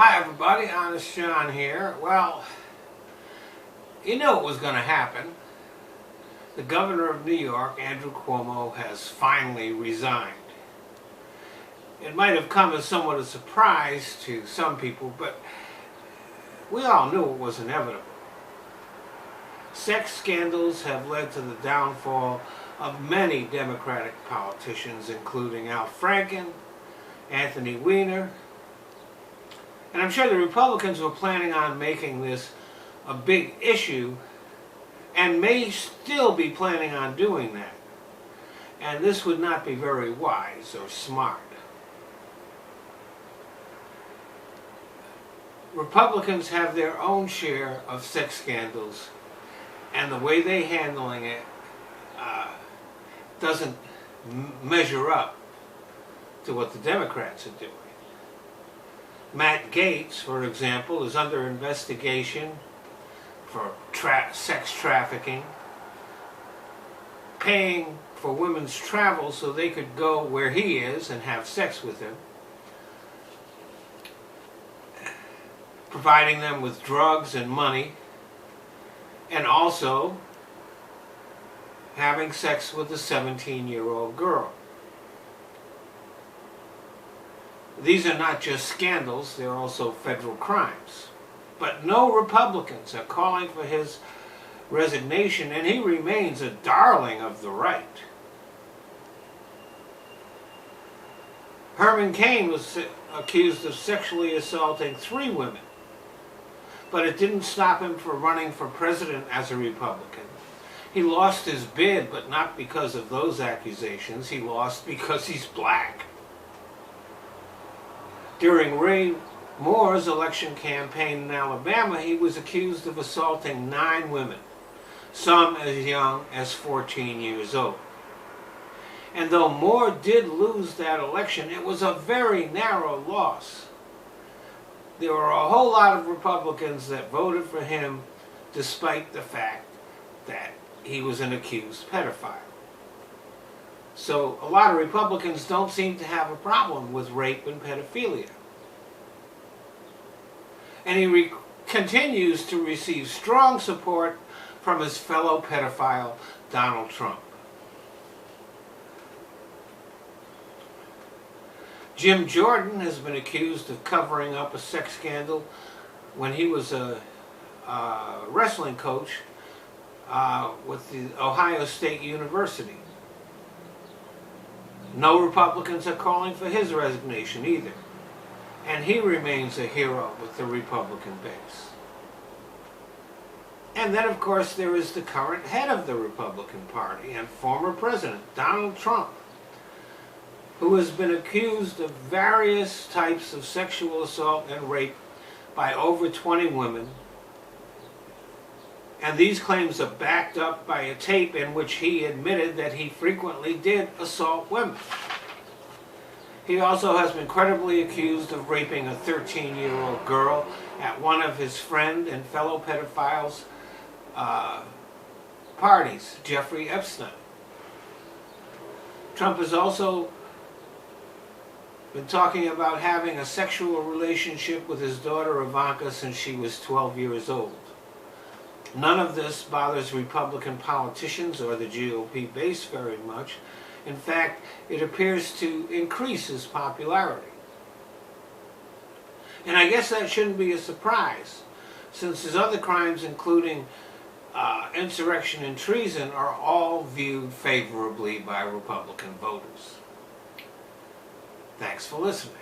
Hi everybody, Honest John here. Well, you know what was going to happen. The governor of New York, Andrew Cuomo, has finally resigned. It might have come as somewhat a surprise to some people, but we all knew it was inevitable. Sex scandals have led to the downfall of many Democratic politicians, including Al Franken, Anthony Weiner, and I'm sure the Republicans were planning on making this a big issue and may still be planning on doing that. And this would not be very wise or smart. Republicans have their own share of sex scandals, and the way they're handling it doesn't measure up to what the Democrats are doing. Matt Gaetz, for example, is under investigation for sex trafficking, paying for women's travel so they could go where he is and have sex with him, providing them with drugs and money, and also having sex with a 17-year-old girl. These are not just scandals, they're also federal crimes. But no Republicans are calling for his resignation, and he remains a darling of the right. Herman Cain was accused of sexually assaulting 3 women, but it didn't stop him from running for president as a Republican. He lost his bid, but not because of those accusations. He lost because he's black. During Ray Moore's election campaign in Alabama, he was accused of assaulting 9 women, some as young as 14 years old. And though Moore did lose that election, it was a very narrow loss. There were a whole lot of Republicans that voted for him despite the fact that he was an accused pedophile. So a lot of Republicans don't seem to have a problem with rape and pedophilia. And he continues to receive strong support from his fellow pedophile, Donald Trump. Jim Jordan has been accused of covering up a sex scandal when he was a wrestling coach with the Ohio State University. No Republicans are calling for his resignation either. And he remains a hero with the Republican base. And then, of course, there is the current head of the Republican Party and former President, Donald Trump, who has been accused of various types of sexual assault and rape by over 20 women. And these claims are backed up by a tape in which he admitted that he frequently did assault women. He also has been credibly accused of raping a 13-year-old girl at one of his friend and fellow pedophiles' parties, Jeffrey Epstein. Trump has also been talking about having a sexual relationship with his daughter Ivanka since she was 12 years old. None of this bothers Republican politicians or the GOP base very much. In fact, it appears to increase his popularity. And I guess that shouldn't be a surprise, since his other crimes, including insurrection and treason, are all viewed favorably by Republican voters. Thanks for listening.